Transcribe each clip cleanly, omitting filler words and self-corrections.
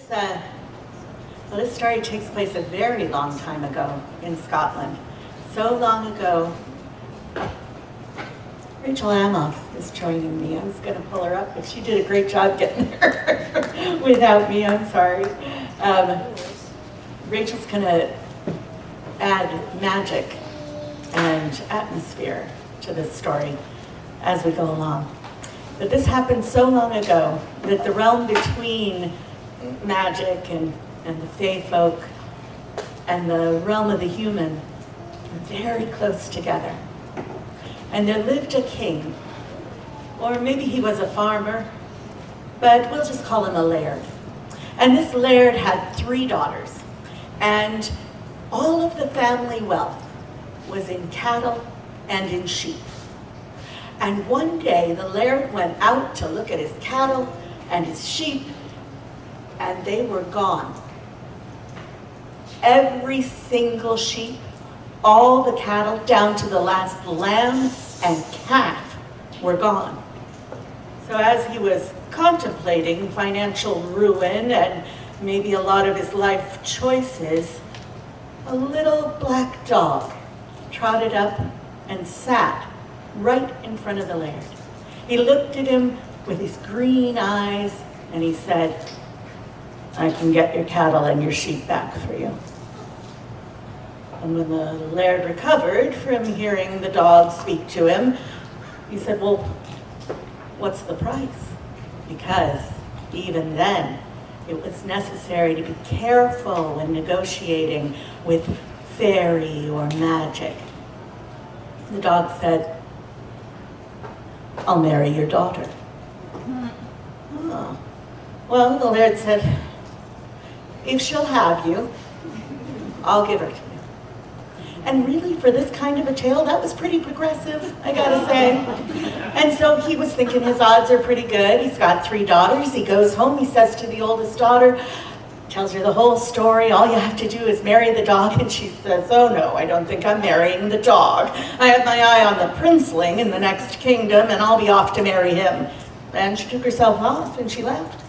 This story takes place a very long time ago in Scotland. So long ago, Rachel Amoff is joining me. I was going to pull her up, but she did a great job getting there without me. I'm sorry. Rachel's going to add magic and atmosphere to this story as we go along. But this happened so long ago that the realm between magic and the fae folk and the realm of the human are very close together. And there lived a king, or maybe he was a farmer, but we'll just call him a laird. And this laird had 3 daughters, and all of the family wealth was in cattle and in sheep. And one day the laird went out to look at his cattle and his sheep, and they were gone. Every single sheep, all the cattle, down to the last lamb and calf, were gone. So as he was contemplating financial ruin and maybe a lot of his life choices, a little black dog trotted up and sat right in front of the laird. He looked at him with his green eyes and he said, "I can get your cattle and your sheep back for you." And when the laird recovered from hearing the dog speak to him, he said, "Well, what's the price?" Because even then, it was necessary to be careful when negotiating with fairy or magic. The dog said, "I'll marry your daughter." Oh. Well, the laird said, "If she'll have you, I'll give her to you." And really, for this kind of a tale, that was pretty progressive, I gotta say. And so he was thinking his odds are pretty good. He's got 3 daughters. He goes home, he says to the oldest daughter, tells her the whole story, "All you have to do is marry the dog." And she says, "Oh no, I don't think I'm marrying the dog. I have my eye on the princeling in the next kingdom, and I'll be off to marry him." And she took herself off and she left.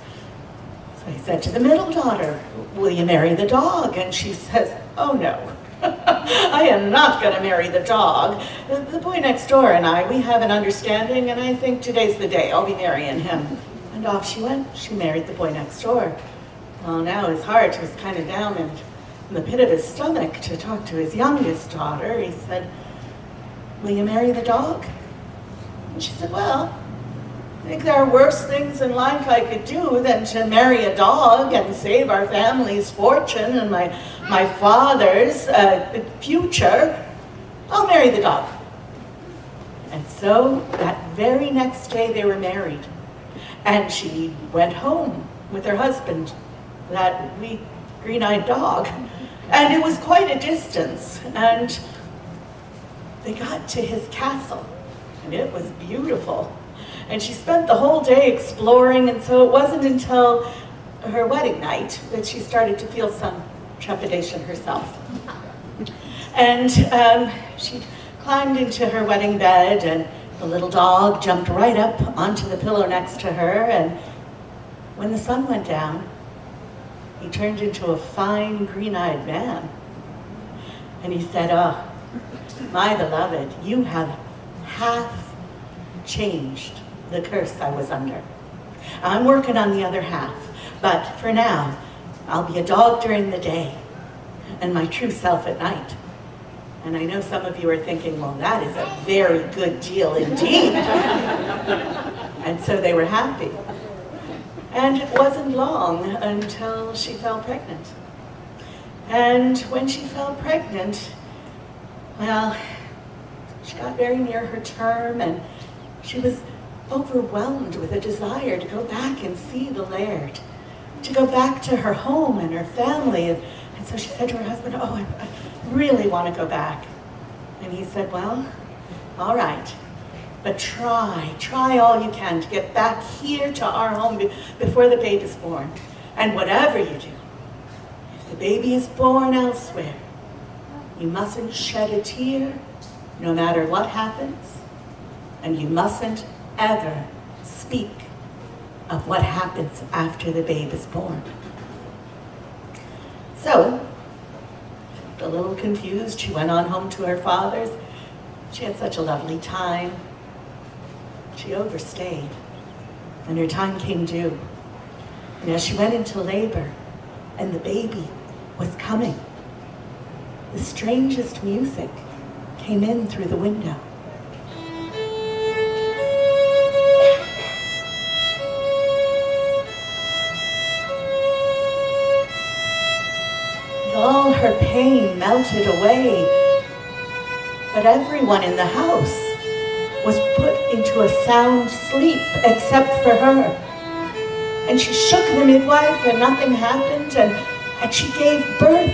So he said to the middle daughter, "Will you marry the dog?" And she says, "Oh no. I am not going to marry the dog. The boy next door and I, we have an understanding, and I think today's the day. I'll be marrying him." And off she went. She married the boy next door. Well, now his heart was kind of down in the pit of his stomach to talk to his youngest daughter. He said, "Will you marry the dog?" And she said, "Well, I think there are worse things in life I could do than to marry a dog and save our family's fortune and my father's future. I'll marry the dog." And so that very next day they were married. And she went home with her husband, that wee green-eyed dog. And it was quite a distance. And they got to his castle, and it was beautiful. And she spent the whole day exploring, and so it wasn't until her wedding night that she started to feel some trepidation herself. And she climbed into her wedding bed, and the little dog jumped right up onto the pillow next to her, and when the sun went down, he turned into a fine green-eyed man. And he said, "Oh, my beloved, you have half changed the curse I was under. I'm working on the other half, but for now, I'll be a dog during the day and my true self at night." And I know some of you are thinking, well, that is a very good deal indeed. And so they were happy. And it wasn't long until she fell pregnant. And when she fell pregnant, well, she got very near her term, and she was overwhelmed with a desire to go back and see the laird, to go back to her home and her family. And so she said to her husband, "Oh, I really want to go back." And he said, "Well, all right, but try all you can to get back here to our home before the baby is born. And whatever you do, if the baby is born elsewhere, you mustn't shed a tear, no matter what happens, and you mustn't ever speak of what happens after the babe is born." So, a little confused, she went on home to her father's. She had such a lovely time. She overstayed, and her time came due. And as she went into labor, and the baby was coming, the strangest music came in through the window. And all her pain melted away, but everyone in the house was put into a sound sleep except for her. And she shook the midwife and nothing happened, and she gave birth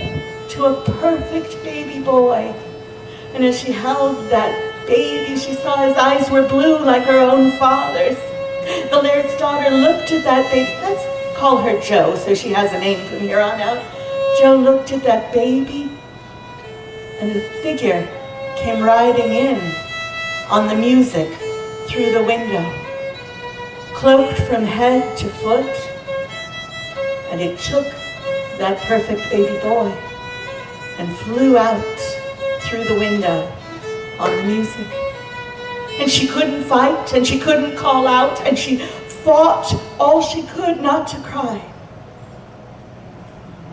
to a perfect baby boy. And as she held that baby, she saw his eyes were blue like her own father's. The laird's daughter looked at that baby. Let's call her Jo, so she has a name from here on out. Jo looked at that baby, and a figure came riding in on the music through the window, cloaked from head to foot, and it took that perfect baby boy and flew out through the window on the music. And she couldn't fight, and she couldn't call out, and she fought all she could not to cry.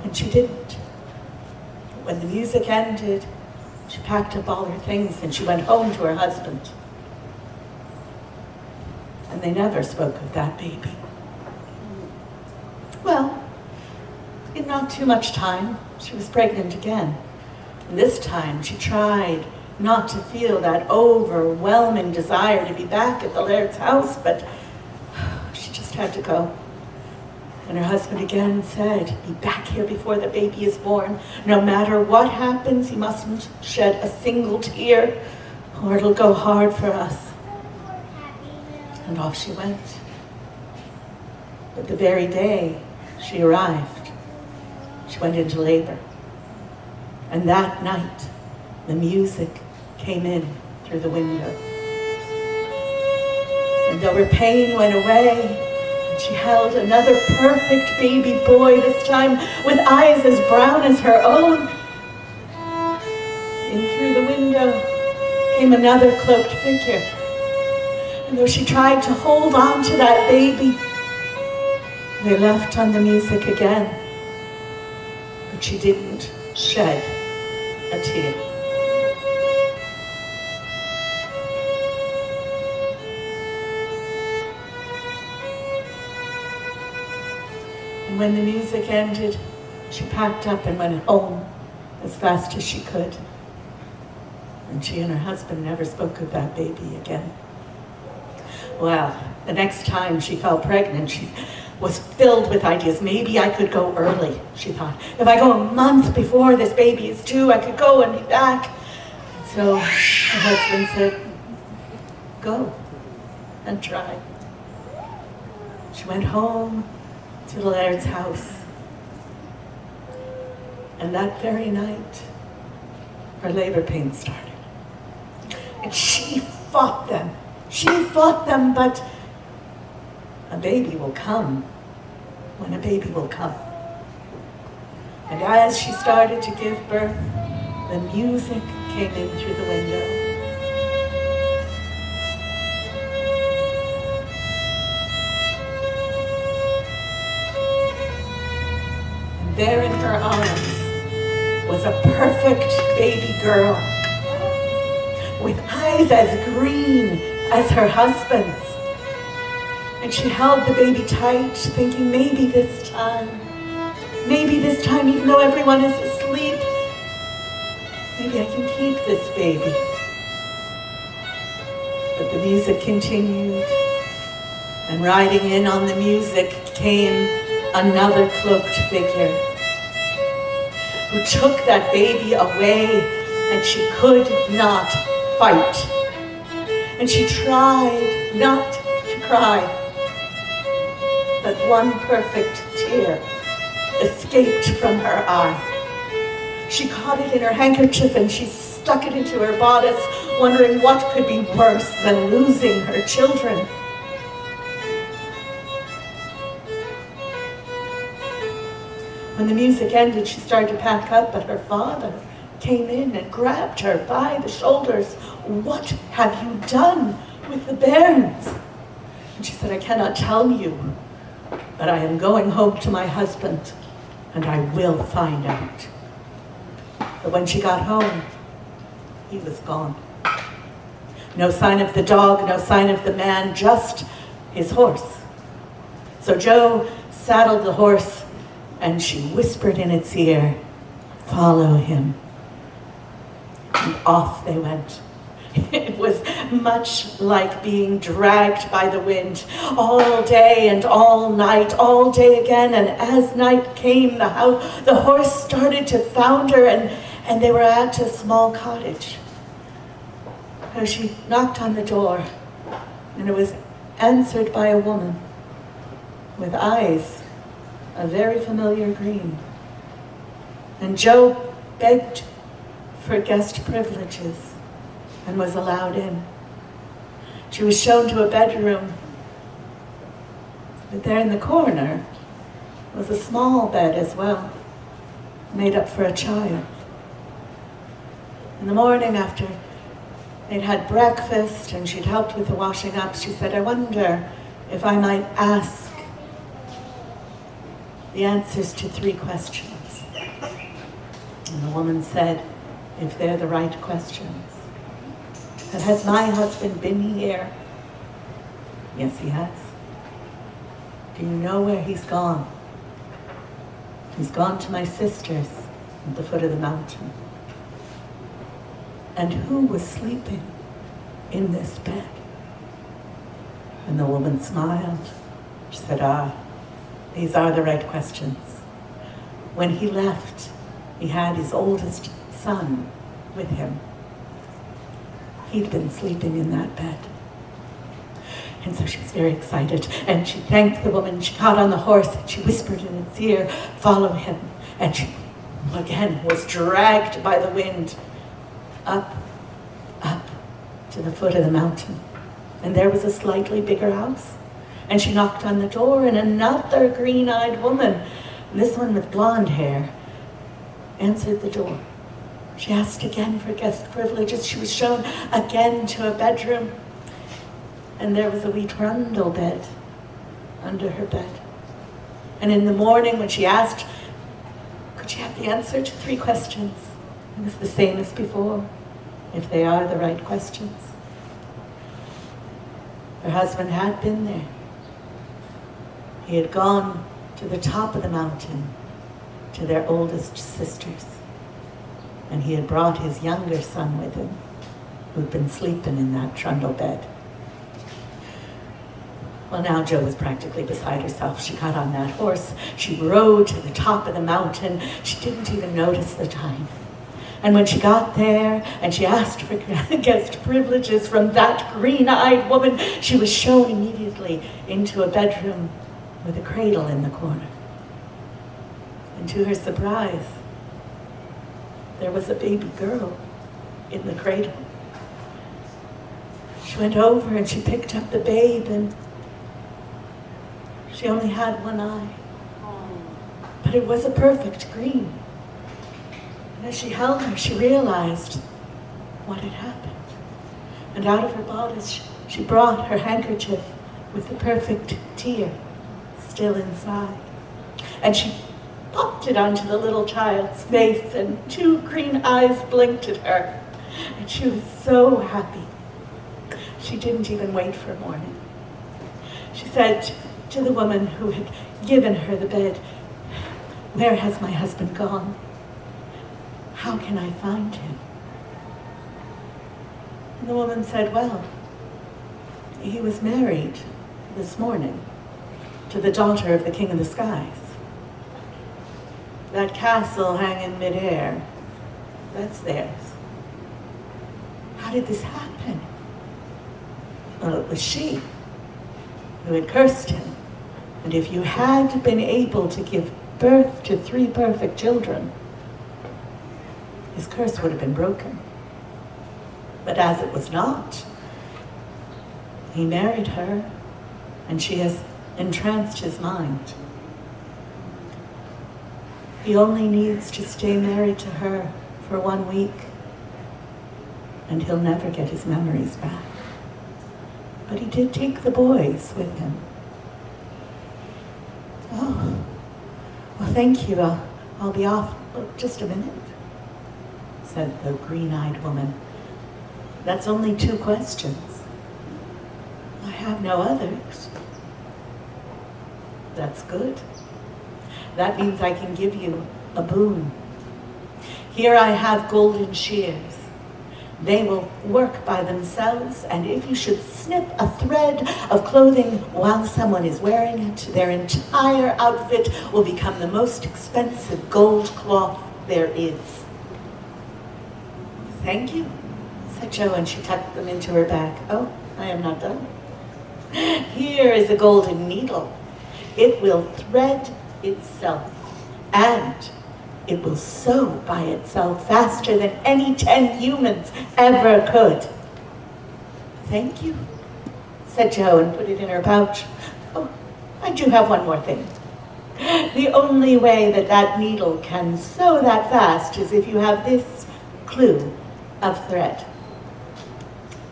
And she didn't. When the music ended, she packed up all her things and she went home to her husband. And they never spoke of that baby. Well, in not too much time, she was pregnant again. And this time she tried not to feel that overwhelming desire to be back at the laird's house, but she just had to go. And her husband again said, "Be back here before the baby is born. No matter what happens, you mustn't shed a single tear, or it'll go hard for us." And off she went. But the very day she arrived, she went into labor. And that night, the music came in through the window. And though her pain went away, she held another perfect baby boy, this time with eyes as brown as her own. In through the window came another cloaked figure. And though she tried to hold on to that baby, they left on the music again. But she didn't shed a tear. And when the music ended, she packed up and went home as fast as she could. And she and her husband never spoke of that baby again. Well, the next time she fell pregnant, she was filled with ideas. Maybe I could go early, she thought. If I go a month before this baby is due, I could go and be back. So her husband said, "Go and try." She went home to the laird's house. And that very night, her labor pains started. And she fought them. She fought them, but a baby will come when a baby will come. And as she started to give birth, the music came in through the window. And there in her arms was a perfect baby girl with eyes as green as her husband's. And she held the baby tight, thinking maybe this time, even though everyone is asleep, maybe I can keep this baby. But the music continued, and riding in on the music came another cloaked figure who took that baby away, and she could not fight. And she tried not to cry, but one perfect tear escaped from her eye. She caught it in her handkerchief and she stuck it into her bodice, wondering what could be worse than losing her children. When the music ended, she started to pack up, but her father came in and grabbed her by the shoulders. "What have you done with the bairns?" And she said, "I cannot tell you, but I am going home to my husband, and I will find out." But when she got home, he was gone. No sign of the dog, no sign of the man, just his horse. So Jo saddled the horse, and she whispered in its ear, "Follow him." And off they went. It was much like being dragged by the wind all day and all night, all day again. And as night came, the horse started to founder, and they were at a small cottage. So she knocked on the door, and it was answered by a woman with eyes a very familiar green. And Jo begged for guest privileges and was allowed in. She was shown to a bedroom, but there in the corner was a small bed as well, made up for a child. In the morning, after they'd had breakfast and she'd helped with the washing up, she said, "I wonder if I might ask the answers to 3 questions." And the woman said, "If they're the right questions." "And has my husband been here?" "Yes, he has." "Do you know where he's gone?" "He's gone to my sister's at the foot of the mountain." "And who was sleeping in this bed?" And the woman smiled. She said, "These are the right questions. When he left, he had his oldest son with him. He'd been sleeping in that bed." And so she was very excited, and she thanked the woman. She got on the horse, and she whispered in its ear, "Follow him." And she, again, was dragged by the wind up to the foot of the mountain. And there was a slightly bigger house. And she knocked on the door, and another green-eyed woman, this one with blonde hair, answered the door. She asked again for guest privileges. She was shown again to a bedroom, and there was a wee trundle bed under her bed. And in the morning, when she asked, could she have the answer to 3 questions, it was the same as before, if they are the right questions. Her husband had been there. He had gone to the top of the mountain to their oldest sisters, and he had brought his younger son with him, who'd been sleeping in that trundle bed. Well, now Jo was practically beside herself. She got on that horse. She rode to the top of the mountain. She didn't even notice the time. And when she got there and she asked for guest privileges from that green-eyed woman, she was shown immediately into a bedroom with a cradle in the corner. And to her surprise, there was a baby girl in the cradle. She went over and she picked up the babe, and she only had one eye. But it was a perfect green. And as she held her, she realized what had happened. And out of her bodice, she brought her handkerchief with the perfect tear still inside. And she popped it onto the little child's face, and 2 green eyes blinked at her. And she was so happy. She didn't even wait for morning. She said to the woman who had given her the bed, "Where has my husband gone? How can I find him?" And the woman said, "Well, he was married this morning to the daughter of the King of the Skies. That castle hanging midair, that's theirs. How did this happen?" Well, it was she who had cursed him. And if you had been able to give birth to 3 perfect children, his curse would have been broken. But as it was not, he married her, and she has entranced his mind. He only needs to stay married to her for 1 week, and he'll never get his memories back. But he did take the boys with him. Oh, well, thank you. I'll be off. Oh, just a minute, said the green-eyed woman. That's only 2 questions. I have no others. That's good. That means I can give you a boon. Here I have golden shears. They will work by themselves, and if you should snip a thread of clothing while someone is wearing it, their entire outfit will become the most expensive gold cloth there is. Thank you, said Jo, and she tucked them into her bag. Oh, I am not done. Here is a golden needle. It will thread itself, and it will sew by itself faster than any 10 humans ever could. Thank you, said Jo, and put it in her pouch. Oh, I do have one more thing. The only way that that needle can sew that fast is if you have this clue of thread.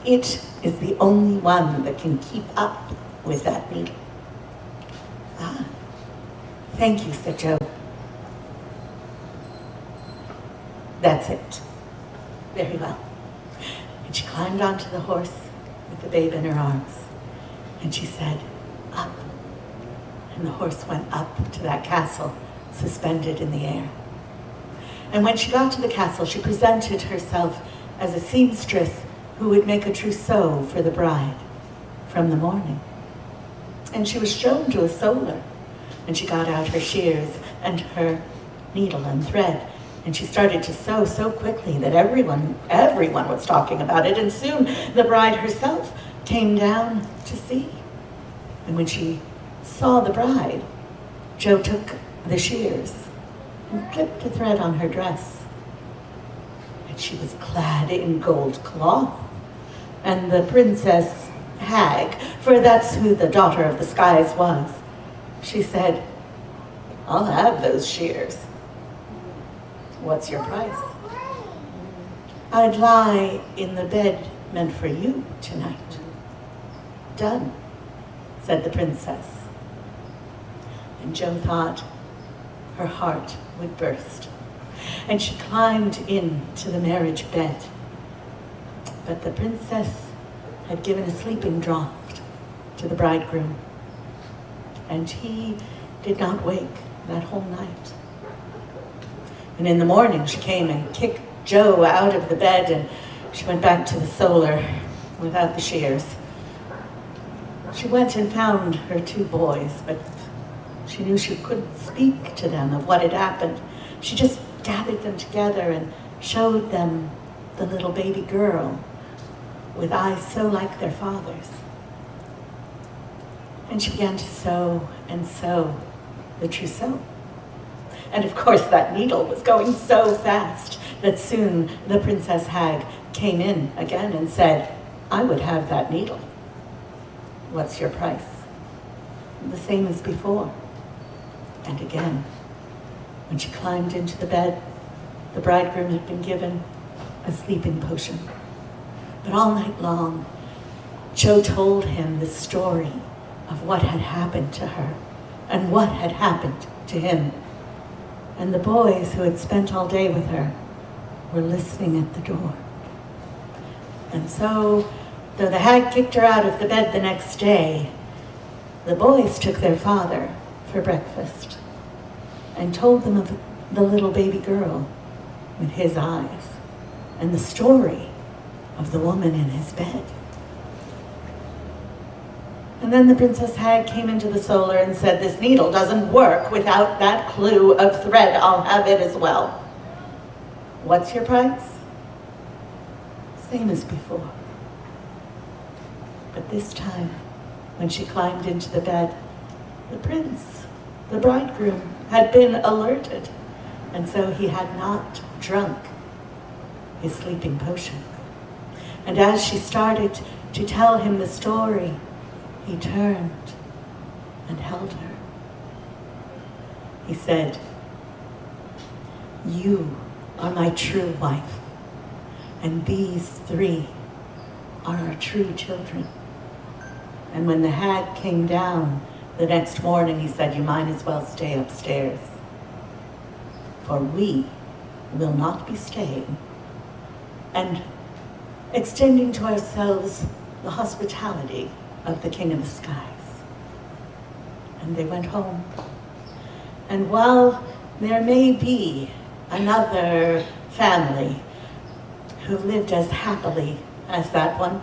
It is the only one that can keep up with that needle. Ah, thank you, said Jo. That's it. Very well. And she climbed onto the horse with the babe in her arms. And she said, up. And the horse went up to that castle, suspended in the air. And when she got to the castle, she presented herself as a seamstress who would make a trousseau for the bride from the morning. And she was shown to a solar. And she got out her shears and her needle and thread. And she started to sew so quickly that everyone was talking about it. And soon the bride herself came down to see. And when she saw the bride, Jo took the shears and clipped a thread on her dress. And she was clad in gold cloth. And the princess hag, for that's who the daughter of the skies was, she said, I'll have those shears. What's your price? I'd lie in the bed meant for you tonight. Done, said the princess. And Jo thought her heart would burst. And she climbed into the marriage bed. But the princess had given a sleeping draught to the bridegroom. And he did not wake that whole night. And in the morning, she came and kicked Jo out of the bed, and she went back to the solar without the shears. She went and found her 2 boys, but she knew she couldn't speak to them of what had happened. She just gathered them together and showed them the little baby girl with eyes so like their father's. And she began to sew and sew the trousseau. And of course that needle was going so fast that soon the princess hag came in again and said, I would have that needle. What's your price? The same as before. And again, when she climbed into the bed, the bridegroom had been given a sleeping potion. But all night long, Jo told him the story of what had happened to her and what had happened to him. And the boys who had spent all day with her were listening at the door. And so, though the hag kicked her out of the bed the next day, the boys took their father for breakfast and told them of the little baby girl with his eyes and the story of the woman in his bed. And then the princess hag came into the solar and said, this needle doesn't work without that clue of thread. I'll have it as well. What's your price? Same as before. But this time, when she climbed into the bed, the prince, the bridegroom, had been alerted, and so he had not drunk his sleeping potion. And as she started to tell him the story, he turned and held her. He said, You are my true wife, and these three are our true children. And when the hag came down the next morning, he said, you might as well stay upstairs, for we will not be staying and extending to ourselves the hospitality of the King of the Skies. And they went home. And while there may be another family who lived as happily as that one,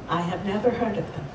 I have never heard of them.